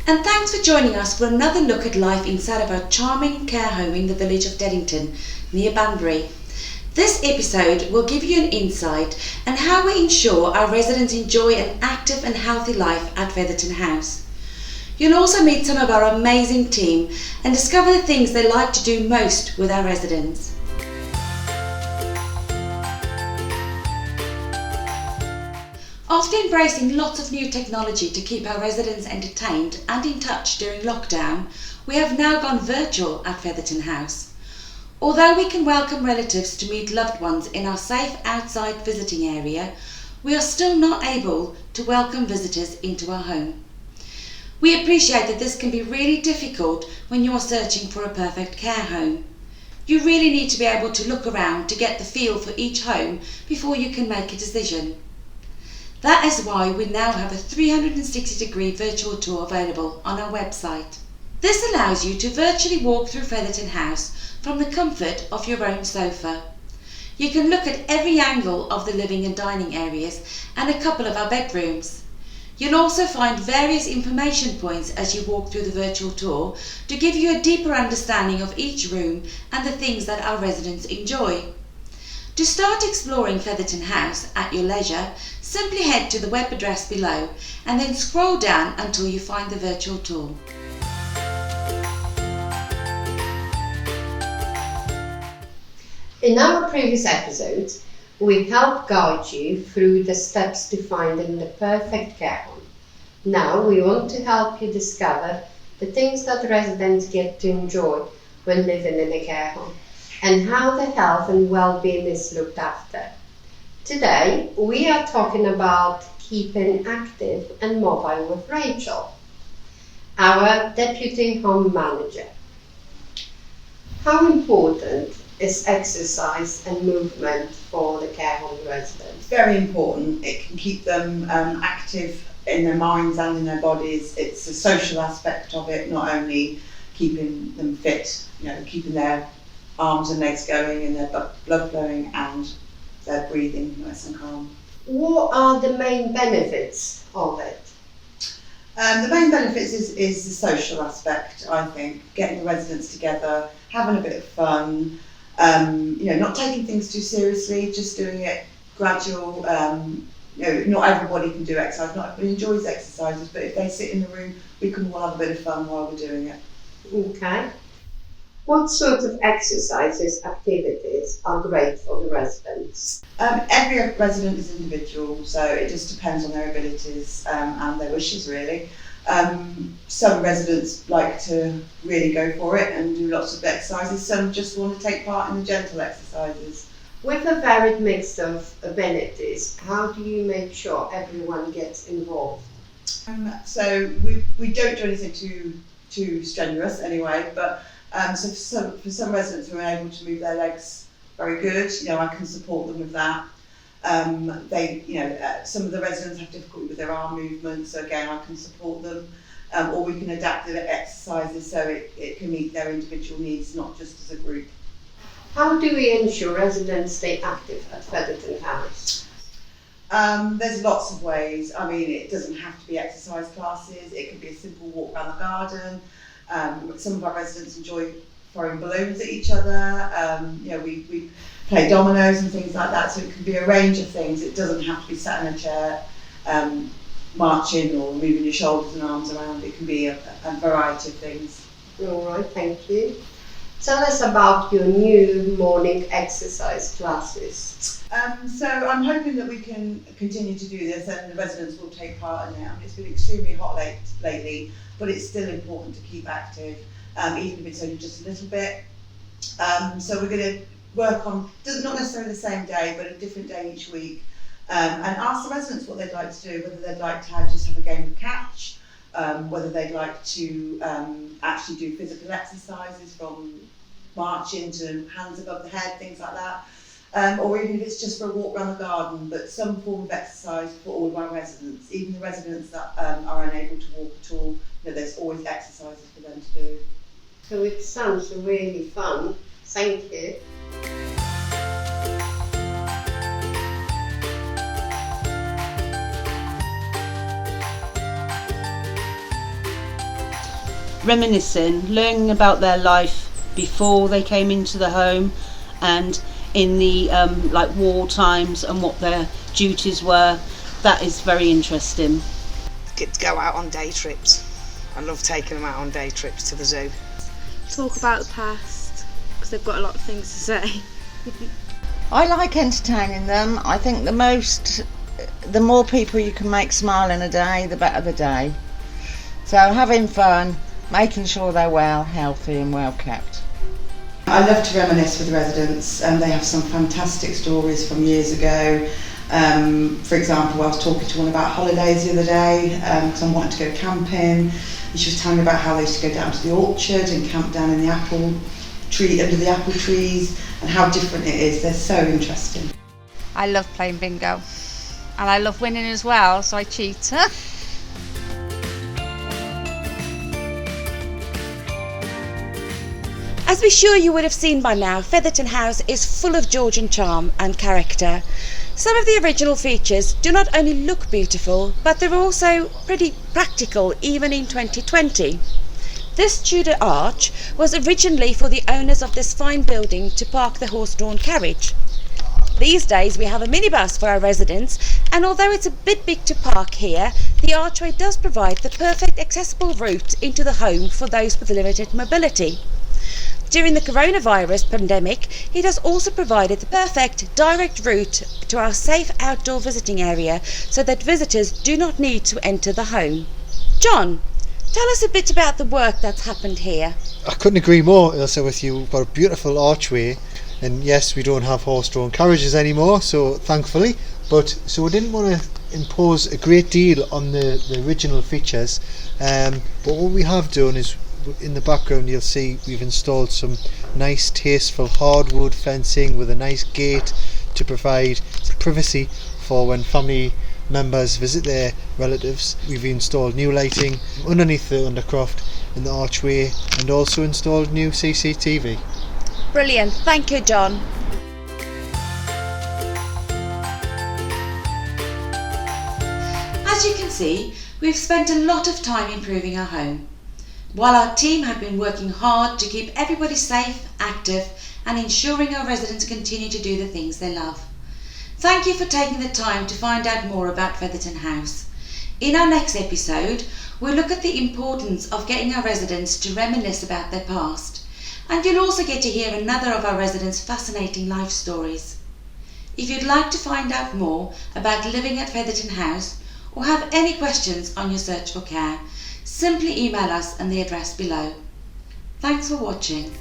and thanks for joining us for another look at life inside of our charming care home in the village of Teddington, near Banbury. This episode will give you an insight on how we ensure our residents enjoy an active and healthy life at Featherton House. You'll also meet some of our amazing team and discover the things they like to do most with our residents. After embracing lots of new technology to keep our residents entertained and in touch during lockdown, we have now gone virtual at Featherton House. Although we can welcome relatives to meet loved ones in our safe outside visiting area, we are still not able to welcome visitors into our home. We appreciate that this can be really difficult when you are searching for a perfect care home. You really need to be able to look around to get the feel for each home before you can make a decision. That is why we now have a 360-degree virtual tour available on our website. This allows you to virtually walk through Featherton House from the comfort of your own sofa. You can look at every angle of the living and dining areas and a couple of our bedrooms. You'll also find various information points as you walk through the virtual tour to give you a deeper understanding of each room and the things that our residents enjoy. To start exploring Featherton House at your leisure, simply head to the web address below and then scroll down until you find the virtual tour. In our previous episodes, we helped guide you through the steps to finding the perfect care home. Now we want to help you discover the things that residents get to enjoy when living in a care home and how the health and well-being is looked after. Today, we are talking about keeping active and mobile with Rachel, our Deputy Home Manager. How important is exercise and movement for the care home residents? Very important. It can keep them active in their minds and in their bodies. It's a social aspect of it, not only keeping them fit, keeping their arms and legs going and their blood flowing and their breathing nice and calm. What are the main benefits of it? The main benefits is the social aspect, I think. Getting the residents together, having a bit of fun, not taking things too seriously, just doing it gradual. Not everybody can do exercise, not everybody enjoys exercises, but if they sit in the room, we can all have a bit of fun while we're doing it. Okay. What sort of exercises, activities are great for the residents? Every resident is individual, so it just depends on their abilities and their wishes, really. Some residents like to really go for it and do lots of exercises. Some just want to take part in the gentle exercises. With a varied mix of abilities, how do you make sure everyone gets involved? So we don't do anything too strenuous anyway, but so for some residents who are able to move their legs very good, I can support them with that. Some of the residents have difficulty with their arm movements, so again I can support them. Or we can adapt the exercises so it can meet their individual needs, not just as a group. How do we ensure residents stay active at Featherton House? There's lots of ways. I mean, it doesn't have to be exercise classes. It could be a simple walk around the garden. Some of our residents enjoy throwing balloons at each other. We play dominoes and things like that. So it can be a range of things. It doesn't have to be sat in a chair, marching or moving your shoulders and arms around. It can be a variety of things. All right, thank you. Tell us about your new morning exercise classes. So I'm hoping that we can continue to do this and the residents will take part in it. It's been extremely hot lately, but it's still important to keep active, even if it's only just a little bit. So we're going to work on, not necessarily the same day, but a different day each week, and ask the residents what they'd like to do, whether they'd like to just have a game of catch, whether they'd like to actually do physical exercises from marching to hands above the head, things like that, or even if it's just for a walk around the garden, but some form of exercise for all of our residents, even the residents that are unable to walk at all. There's always exercises for them to do. So it sounds really fun. Thank you. reminiscing, learning about their life before they came into the home and in the like war times and what their duties were. That is very interesting. Get to go out on day trips. I love taking them out on day trips to the zoo. Talk about the past, because they've got a lot of things to say. I like entertaining them. I think the more people you can make smile in a day, the better the day. So having fun, making sure they're well, healthy and well kept. I love to reminisce with residents, and they have some fantastic stories from years ago. For example, I was talking to one about holidays the other day because I wanted to go camping, and she was telling me about how they used to go down to the orchard and camp down in the apple tree, under the apple trees, and how different it is. They're so interesting. I love playing bingo, and I love winning as well, so I cheat. As we're sure you would have seen by now, Featherton House is full of Georgian charm and character. Some of the original features do not only look beautiful, but they're also pretty practical even in 2020. This Tudor arch was originally for the owners of this fine building to park the horse-drawn carriage. These days we have a minibus for our residents, and although it's a bit big to park here, the archway does provide the perfect accessible route into the home for those with limited mobility. During the coronavirus pandemic, it has also provided the perfect direct route to our safe outdoor visiting area so that visitors do not need to enter the home. John, tell us a bit about the work that's happened here. I couldn't agree more, Ilse, with you. We've got a beautiful archway, and yes, we don't have horse-drawn carriages anymore, so thankfully, so we didn't want to impose a great deal on the original features, but what we have done is, in the background you'll see we've installed some nice tasteful hardwood fencing with a nice gate to provide privacy for when family members visit their relatives. We've installed new lighting underneath the undercroft in the archway and also installed new CCTV. Brilliant, thank you, John. As you can see, we've spent a lot of time improving our home, while our team have been working hard to keep everybody safe, active and ensuring our residents continue to do the things they love. Thank you for taking the time to find out more about Featherton House. In our next episode, we'll look at the importance of getting our residents to reminisce about their past, and you'll also get to hear another of our residents' fascinating life stories. If you'd like to find out more about living at Featherton House or have any questions on your search for care, simply email us on the address below. Thanks for watching.